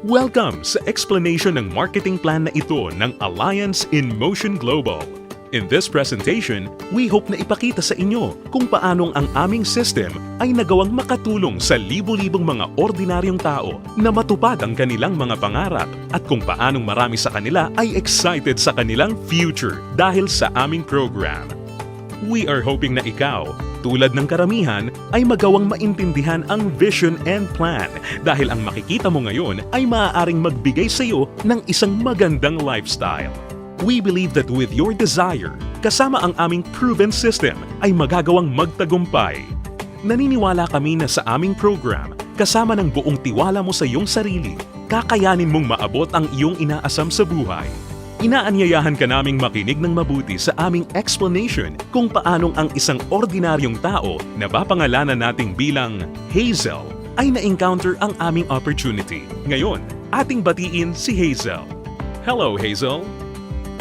Welcome sa explanation ng marketing plan na ito ng Alliance in Motion Global. In this presentation, we hope na ipakita sa inyo kung paanong ang aming system ay nagawang makatulong sa libo-libong mga ordinaryong tao na matupad ang kanilang mga pangarap at kung paanong marami sa kanila ay excited sa kanilang future dahil sa aming program. We are hoping na ikaw, tulad ng karamihan, ay magawang maintindihan ang vision and plan dahil ang makikita mo ngayon ay maaaring magbigay sa iyo ng isang magandang lifestyle. We believe that with your desire, kasama ang aming proven system ay magagawang magtagumpay. Naniniwala kami na sa aming program, kasama ng buong tiwala mo sa iyong sarili, kakayanin mong maabot ang iyong inaasam sa buhay. Inaanyayahan ka naming makinig ng mabuti sa aming explanation kung paanong ang isang ordinaryong tao na papangalanan nating bilang Hazel ay na-encounter ang aming opportunity. Ngayon, ating batiin si Hazel. Hello, Hazel!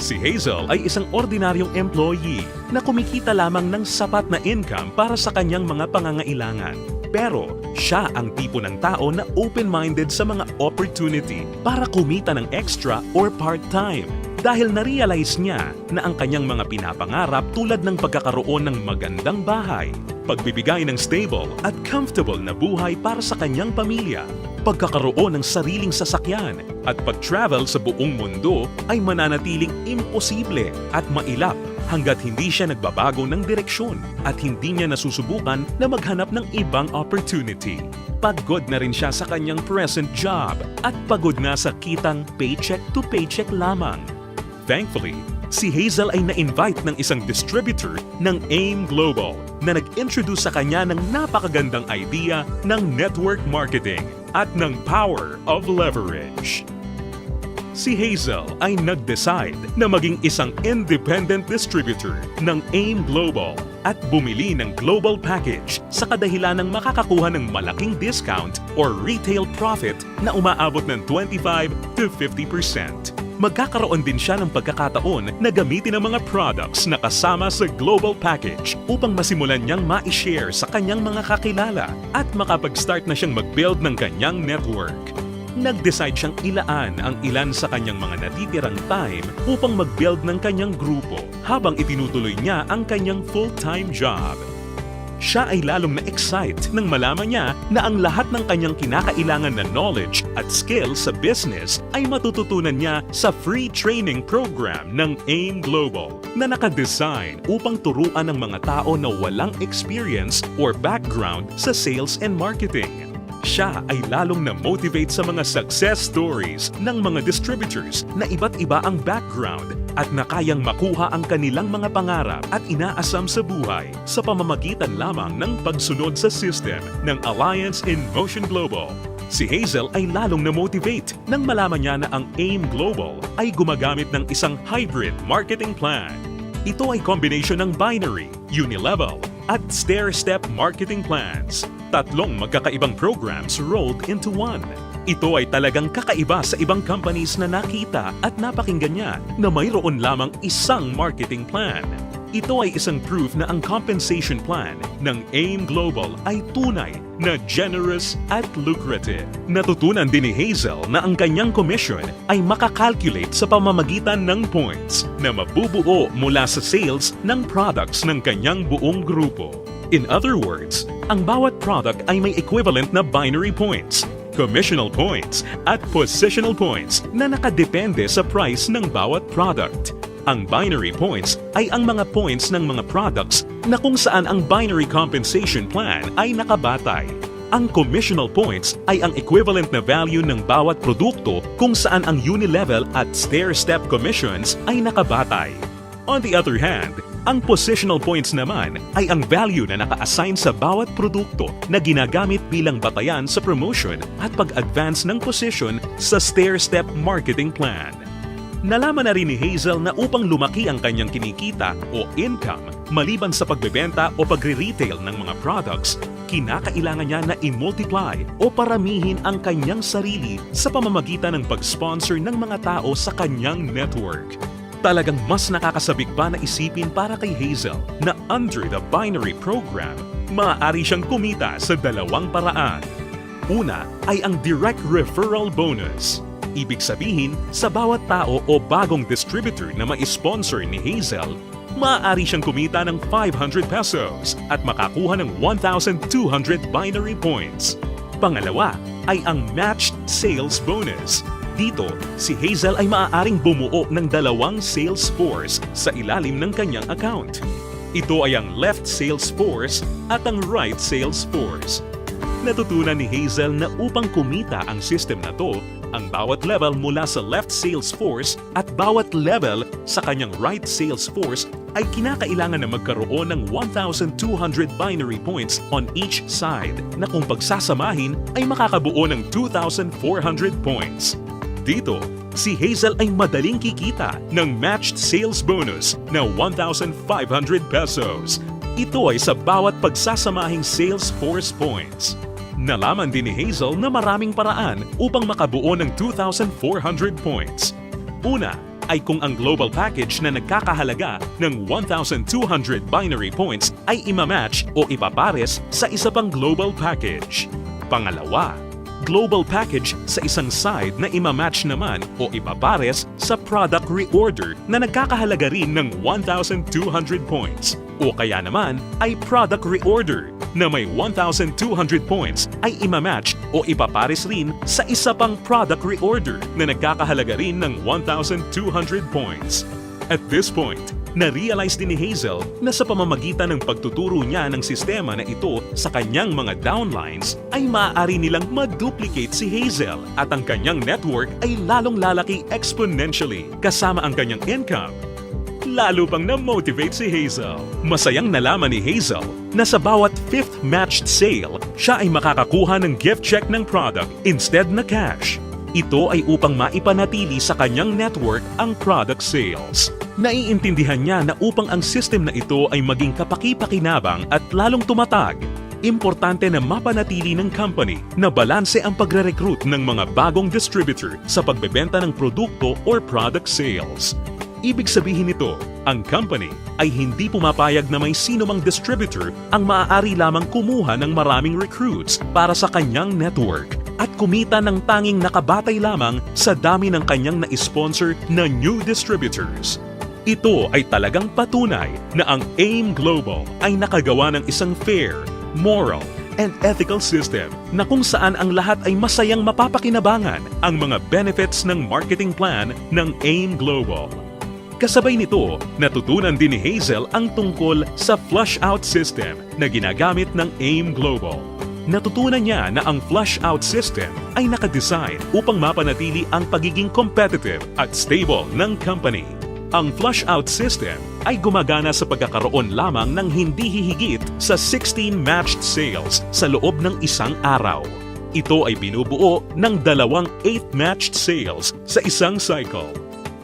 Si Hazel ay isang ordinaryong employee na kumikita lamang ng sapat na income para sa kanyang mga pangangailangan. Pero siya ang tipo ng tao na open-minded sa mga opportunity para kumita ng extra or part-time dahil na-realize niya na ang kanyang mga pinapangarap tulad ng pagkakaroon ng magandang bahay, pagbibigay ng stable at comfortable na buhay para sa kanyang pamilya, pagkakaroon ng sariling sasakyan at pag-travel sa buong mundo ay mananatiling imposible at mailap hanggat hindi siya nagbabago ng direksyon at hindi niya nasusubukan na maghanap ng ibang opportunity. Pagod na rin siya sa kanyang present job at pagod na sa kitang paycheck to paycheck lamang. Thankfully, si Hazel ay na-invite ng isang distributor ng AIM Global na nag-introduce sa kanya ng napakagandang idea ng network marketing at ng power of leverage. Si Hazel ay nag-decide na maging isang independent distributor ng AIM Global at bumili ng global package sa kadahilan ng makakakuha ng malaking discount or retail profit na umaabot ng 25 to 50%. Magkakaroon din siya ng pagkakataon na gamitin ang mga products na kasama sa global package upang masimulan niyang ma-share sa kanyang mga kakilala at makapag-start na siyang mag-build ng kanyang network. Nag-decide siyang ilaan ang ilan sa kanyang mga natitirang time upang mag-build ng kanyang grupo habang itinutuloy niya ang kanyang full-time job. Siya ay lalong na-excite nang malaman niya na ang lahat ng kanyang kinakailangan na knowledge at skills sa business ay matututunan niya sa free training program ng AIM Global na nakadesign upang turuan ng mga tao na walang experience or background sa sales and marketing. Siya ay lalong na-motivate sa mga success stories ng mga distributors na iba't iba ang background at na kayang makuha ang kanilang mga pangarap at inaasam sa buhay sa pamamagitan lamang ng pagsunod sa system ng Alliance in Motion Global. Si Hazel ay lalong na-motivate nang malaman niya na ang AIM Global ay gumagamit ng isang hybrid marketing plan. Ito ay combination ng binary, unilevel, at stair-step marketing plans. Tatlong magkakaibang programs rolled into one. Ito ay talagang kakaiba sa ibang companies na nakita at napakinggan niya na mayroon lamang isang marketing plan. Ito ay isang proof na ang compensation plan ng AIM Global ay tunay na generous at lucrative. Natutunan din ni Hazel na ang kanyang commission ay makakalculate sa pamamagitan ng points na mabubuo mula sa sales ng products ng kanyang buong grupo. In other words, ang bawat product ay may equivalent na binary points, commissional points, at positional points na nakadepende sa price ng bawat product. Ang binary points ay ang mga points ng mga products na kung saan ang binary compensation plan ay nakabatay. Ang commissional points ay ang equivalent na value ng bawat produkto kung saan ang unilevel at stair-step commissions ay nakabatay. On the other hand, ang positional points naman ay ang value na naka-assign sa bawat produkto na ginagamit bilang batayan sa promotion at pag-advance ng position sa stair-step marketing plan. Nalaman na rin ni Hazel na upang lumaki ang kanyang kinikita o income maliban sa pagbebenta o pagre-retail ng mga products, kinakailangan niya na i-multiply o paramihin ang kanyang sarili sa pamamagitan ng pag-sponsor ng mga tao sa kanyang network. Talagang mas nakakasabik pa na isipin para kay Hazel na under the binary program, maaari siyang kumita sa dalawang paraan. Una ay ang direct referral bonus. Ibig sabihin, sa bawat tao o bagong distributor na ma-sponsor ni Hazel, maaari siyang kumita ng 500 pesos at makakuha ng 1,200 binary points. Pangalawa ay ang matched sales bonus. Dito, si Hazel ay maaaring bumuo ng 2 sales force sa ilalim ng kanyang account. Ito ay ang left sales force at ang right sales force. Natutunan ni Hazel na upang kumita ang system na to, ang bawat level mula sa left sales force at bawat level sa kanyang right sales force ay kinakailangan na magkaroon ng 1,200 binary points on each side na kung pagsasamahin ay makakabuo ng 2,400 points. Dito, si Hazel ay madaling kikita ng matched sales bonus na 1,500 pesos. Ito ay sa bawat pagsasamahing sales force points. Nalaman din ni Hazel na maraming paraan upang makabuo ng 2,400 points. Una ay kung ang global package na nagkakahalaga ng 1,200 binary points ay imamatch o ipapares sa isa pang global package. Pangalawa, global package sa isang side na imamatch naman o ipapares sa product reorder na nagkakahalaga rin ng 1,200 points. O kaya naman ay product reorder na may 1,200 points ay imamatch o ipapares rin sa isa pang product reorder na nagkakahalaga rin ng 1,200 points. At this point, na-realize din ni Hazel na sa pamamagitan ng pagtuturo niya ng sistema na ito sa kanyang mga downlines ay maaari nilang ma-duplicate si Hazel at ang kanyang network ay lalong lalaki exponentially kasama ang kanyang income. Lalo pang na-motivate si Hazel. Masayang nalaman ni Hazel na sa bawat 5th matched sale, siya ay makakakuha ng gift check ng product instead na cash. Ito ay upang maipanatili sa kanyang network ang product sales. Naiintindihan niya na upang ang system na ito ay maging kapaki-pakinabang at lalong tumatag, importante na mapanatili ng company na balanse ang pagre-recruit ng mga bagong distributor sa pagbebenta ng produkto or product sales. Ibig sabihin nito, ang company ay hindi pumapayag na may sino mang distributor ang maaari lamang kumuha ng maraming recruits para sa kanyang network at kumita ng tanging nakabatay lamang sa dami ng kanyang na-sponsor na new distributors. Ito ay talagang patunay na ang AIM Global ay nakagawa ng isang fair, moral, and ethical system na kung saan ang lahat ay masayang mapapakinabangan ang mga benefits ng marketing plan ng AIM Global. Kasabay nito, natutunan din ni Hazel ang tungkol sa flush-out system na ginagamit ng AIM Global. Natutunan niya na ang flush-out system ay nakadesign upang mapanatili ang pagiging competitive at stable ng company. Ang flush-out system ay gumagana sa pagkakaroon lamang ng hindi hihigit sa 16 matched sales sa loob ng isang araw. Ito ay binubuo ng 2 8th matched sales sa isang cycle.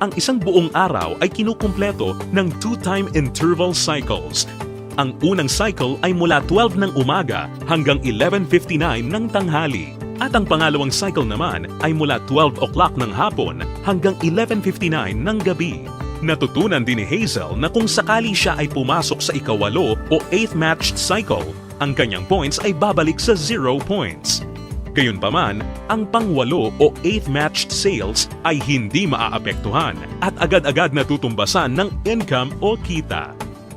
Ang isang buong araw ay kinukumpleto ng 2-time interval cycles. Ang unang cycle ay mula 12 ng umaga hanggang 11:59 ng tanghali. At ang pangalawang cycle naman ay mula 12 o'clock ng hapon hanggang 11:59 ng gabi. Natutunan din ni Hazel na kung sakali siya ay pumasok sa ikawalo o 8th matched cycle, ang kanyang points ay babalik sa 0 points. Gayunpaman, ang pang-8 o 8th matched sales ay hindi maaapektuhan at agad-agad natutumbasan ng income o kita.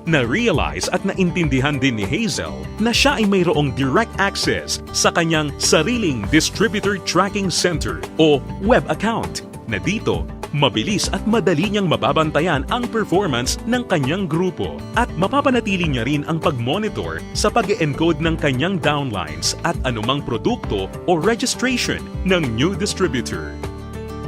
Na-realize at naintindihan din ni Hazel na siya ay mayroong direct access sa kanyang sariling Distributor Tracking Center o web account na dito mabilis at madali niyang mababantayan ang performance ng kanyang grupo at mapapanatili niya rin ang pag-monitor sa pag-encode ng kanyang downlines at anumang produkto o registration ng new distributor.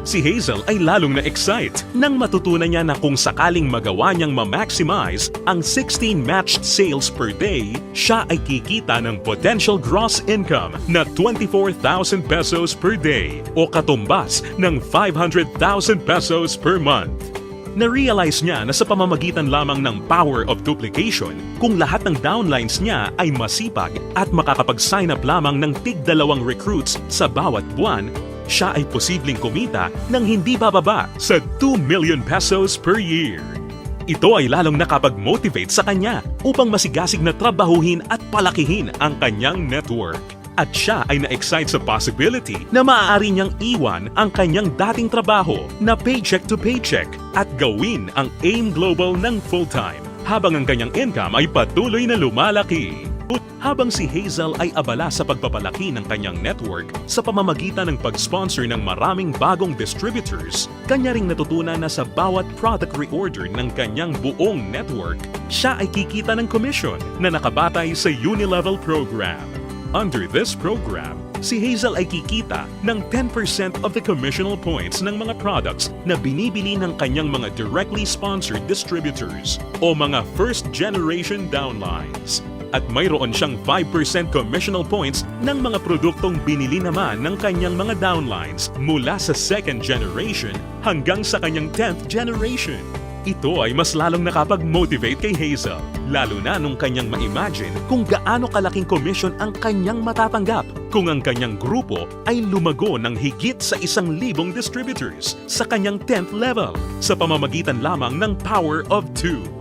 Si Hazel ay lalong na-excite nang matutunan niya na kung sakaling magawa niyang ma-maximize ang 16 matched sales per day, siya ay kikita ng potential gross income na 24,000 pesos per day o katumbas ng 500,000 pesos per month. Na-realize niya na sa pamamagitan lamang ng power of duplication, kung lahat ng downlines niya ay masipag at makakapag-sign up lamang ng tig-2 recruits sa bawat buwan, siya ay posibleng kumita ng hindi bababa sa 2 million pesos per year. Ito ay lalong nakapag-motivate sa kanya upang masigasig na trabahuhin at palakihin ang kanyang network. At siya ay na-excite sa possibility na maaari niyang iwan ang kanyang dating trabaho na paycheck to paycheck at gawin ang AIM Global ng full-time habang ang kanyang income ay patuloy na lumalaki. Habang si Hazel ay abala sa pagpapalaki ng kanyang network sa pamamagitan ng pag-sponsor ng maraming bagong distributors, kanya ring natutunan na sa bawat product reorder ng kanyang buong network, siya ay kikita ng commission na nakabatay sa Unilevel program. Under this program, si Hazel ay kikita ng 10% of the commissional points ng mga products na binibili ng kanyang mga directly sponsored distributors o mga first-generation downlines. At mayroon siyang 5% commissional points ng mga produktong binili naman ng kanyang mga downlines mula sa second generation hanggang sa kanyang 10th generation. Ito ay mas lalong nakapag-motivate kay Hazel, lalo na nung kanyang ma-imagine kung gaano kalaking commission ang kanyang matatanggap kung ang kanyang grupo ay lumago ng higit sa 1,000 distributors sa kanyang 10th level sa pamamagitan lamang ng Power of 2.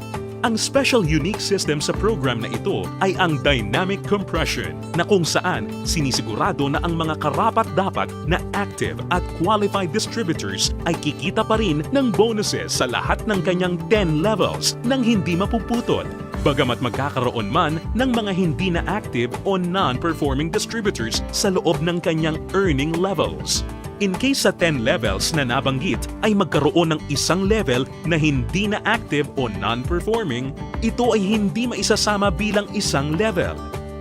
Ang special unique system sa program na ito ay ang dynamic compression na kung saan sinisigurado na ang mga karapat-dapat na active at qualified distributors ay kikita pa rin ng bonuses sa lahat ng kanyang 10 levels nang hindi mapuputol. Bagamat magkakaroon man ng mga hindi na active o non-performing distributors sa loob ng kanyang earning levels. In case sa 10 levels na nabanggit ay magkaroon ng isang level na hindi na active o non-performing, ito ay hindi maisasama bilang isang level.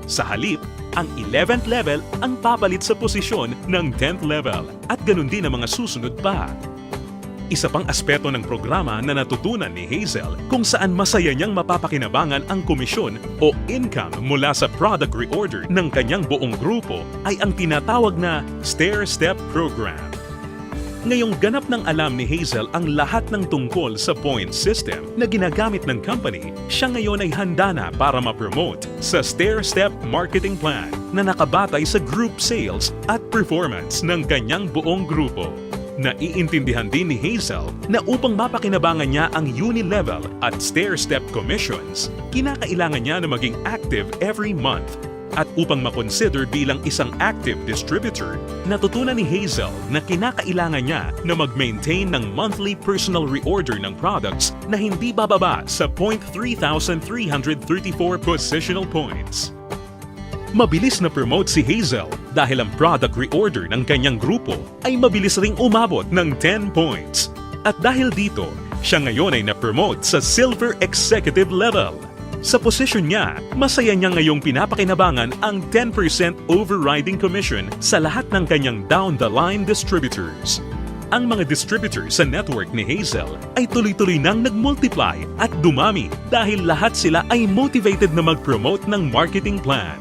Sa halip, ang 11th level ang papalit sa posisyon ng 10th level at ganun din ang mga susunod pa. Isa pang aspeto ng programa na natutunan ni Hazel kung saan masaya niyang mapapakinabangan ang komisyon o income mula sa product reorder ng kanyang buong grupo ay ang tinatawag na stair-step program. Ngayong ganap ng alam ni Hazel ang lahat ng tungkol sa point system na ginagamit ng company, siya ngayon ay handa na para ma-promote sa stair-step marketing plan na nakabatay sa group sales at performance ng kanyang buong grupo. Naiintindihan din ni Hazel na upang mapakinabangan niya ang Unilevel at stair-step commissions, kinakailangan niya na maging active every month. At upang makonsider bilang isang active distributor, natutunan ni Hazel na kinakailangan niya na mag-maintain ng monthly personal reorder ng products na hindi bababa sa 3,334 positional points. Mabilis na promote si Hazel dahil ang product reorder ng kanyang grupo ay mabilis ring umabot ng 10 points. At dahil dito, siya ngayon ay na-promote sa Silver Executive level. Sa posisyon niya, masaya niya ngayong pinapakinabangan ang 10% overriding commission sa lahat ng kanyang down-the-line distributors. Ang mga distributors sa network ni Hazel ay tuloy-tuloy nang nag-multiply at dumami dahil lahat sila ay motivated na mag-promote ng marketing plan.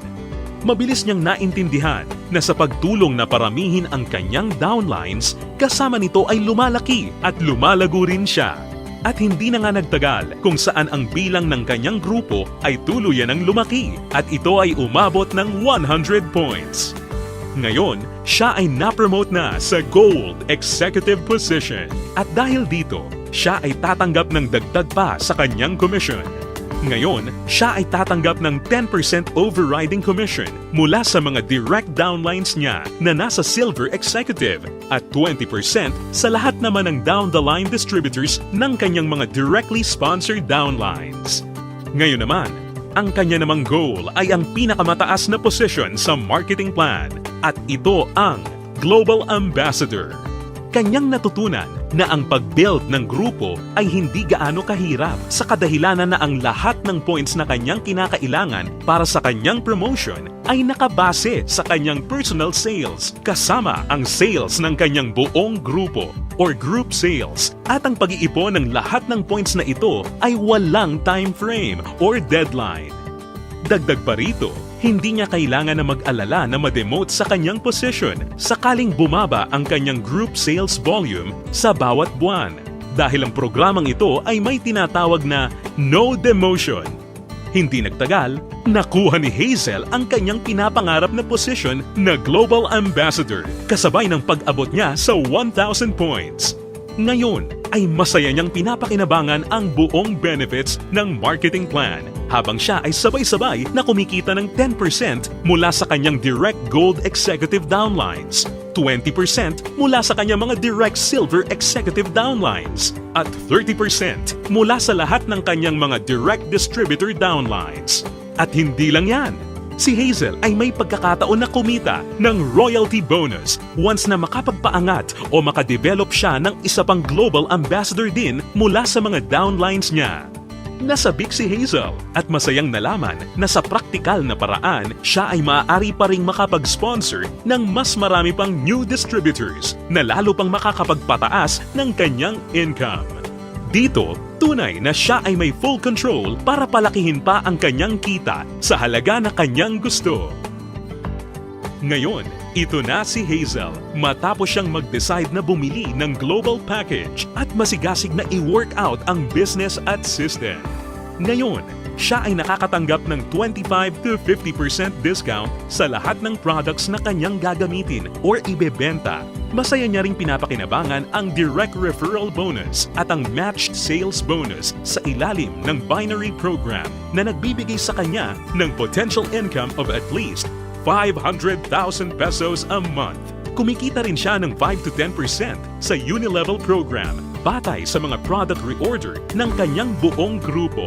Mabilis niyang naintindihan na sa pagtulong na paramihin ang kanyang downlines, kasama nito ay lumalaki at lumalago rin siya. At hindi na nga nagtagal kung saan ang bilang ng kanyang grupo ay tuluyan ng lumaki at ito ay umabot ng 100 points. Ngayon, siya ay na-promote na sa Gold Executive position at dahil dito, siya ay tatanggap ng dagdag pa sa kanyang commission. Ngayon, siya ay tatanggap ng 10% overriding commission mula sa mga direct downlines niya na nasa Silver Executive at 20% sa lahat naman ng down-the-line distributors ng kanyang mga directly sponsored downlines. Ngayon naman, ang kanya namang goal ay ang pinakamataas na position sa marketing plan at ito ang Global Ambassador. Kanyang natutunan na ang pag-build ng grupo ay hindi gaano kahirap sa kadahilanan na ang lahat ng points na kanyang kinakailangan para sa kanyang promotion ay nakabase sa kanyang personal sales kasama ang sales ng kanyang buong grupo or group sales at ang pag-iipon ng lahat ng points na ito ay walang time frame or deadline. Dagdag pa rito, hindi niya kailangan na mag-alala na ma-demote sa kanyang position sakaling bumaba ang kanyang group sales volume sa bawat buwan dahil ang programang ito ay may tinatawag na no demotion. Hindi nagtagal, nakuha ni Hazel ang kanyang pinapangarap na position na Global Ambassador kasabay ng pag-abot niya sa 1,000 points. Ngayon ay masaya niyang pinapakinabangan ang buong benefits ng marketing plan habang siya ay sabay-sabay na kumikita ng 10% mula sa kanyang direct gold executive downlines, 20% mula sa kanyang mga direct silver executive downlines, at 30% mula sa lahat ng kanyang mga direct distributor downlines. At hindi lang yan, si Hazel ay may pagkakataon na kumita ng royalty bonus once na makapagpaangat o makadevelop siya ng isa pang global ambassador din mula sa mga downlines niya. Nasabik si Hazel at masayang nalaman na sa praktikal na paraan siya ay maaari pa ring makapag-sponsor ng mas marami pang new distributors na lalo pang makakapagpataas ng kanyang income. Dito, tunay na siya ay may full control para palakihin pa ang kanyang kita sa halaga na kanyang gusto. Ngayon, ito na si Hazel matapos siyang mag-decide na bumili ng global package at masigasig na i-work out ang business at system. Ngayon, siya ay nakakatanggap ng 25 to 50% discount sa lahat ng products na kanyang gagamitin or ibebenta. Masaya niya ring pinapakinabangan ang direct referral bonus at ang matched sales bonus sa ilalim ng binary program na nagbibigay sa kanya ng potential income of at least 500,000 pesos a month. Kumikita rin siya ng 5 to 10% sa Unilevel program batay sa mga product reorder ng kanyang buong grupo.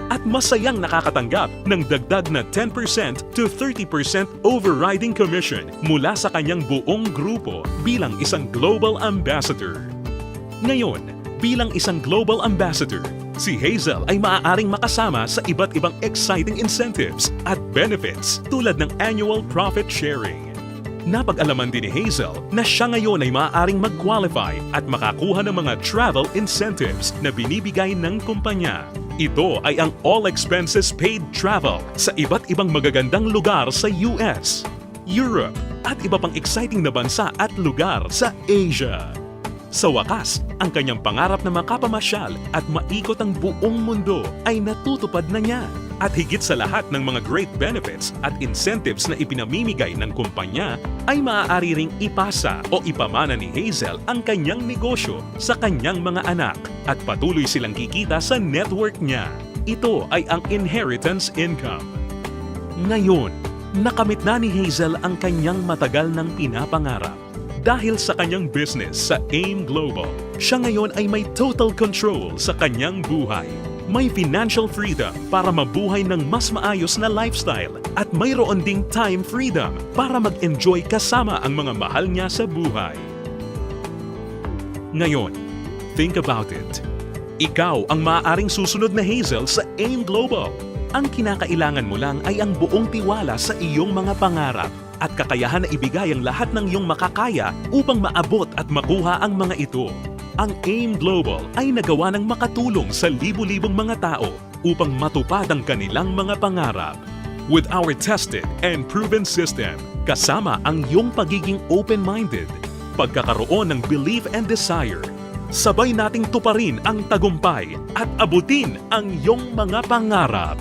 At masayang nakakatanggap ng dagdag na 10% to 30% overriding commission mula sa kanyang buong grupo bilang isang global ambassador. Ngayon, bilang isang global ambassador, si Hazel ay maaaring makasama sa iba't ibang exciting incentives at benefits tulad ng annual profit sharing. Napag-alaman din ni Hazel na siya ngayon ay maaaring mag-qualify at makakuha ng mga travel incentives na binibigay ng kumpanya. Ito ay ang all expenses paid travel sa iba't ibang magagandang lugar sa US, Europe, at iba pang exciting na bansa at lugar sa Asia. Sa wakas, ang kanyang pangarap na makapamasyal at maikot ang buong mundo ay natutupad na niya. At higit sa lahat ng mga great benefits at incentives na ipinamimigay ng kumpanya, ay maaari ring ipasa o ipamana ni Hazel ang kanyang negosyo sa kanyang mga anak at patuloy silang kikita sa network niya. Ito ay ang inheritance income. Ngayon, nakamit na ni Hazel ang kanyang matagal ng pinapangarap. Dahil sa kanyang business sa AIM Global, siya ngayon ay may total control sa kanyang buhay. May financial freedom para mabuhay ng mas maayos na lifestyle at mayroon ding time freedom para mag-enjoy kasama ang mga mahal niya sa buhay. Ngayon, think about it. Ikaw ang maaaring susunod na Hazel sa AIM Global. Ang kinakailangan mo lang ay ang buong tiwala sa iyong mga pangarap at kakayahan na ibigay ang lahat ng iyong makakaya upang maabot at makuha ang mga ito. Ang AIM Global ay nagawa ng makatulong sa libu-libong mga tao upang matupad ang kanilang mga pangarap. With our tested and proven system, kasama ang iyong pagiging open-minded, pagkakaroon ng belief and desire, sabay nating tuparin ang tagumpay at abutin ang iyong mga pangarap.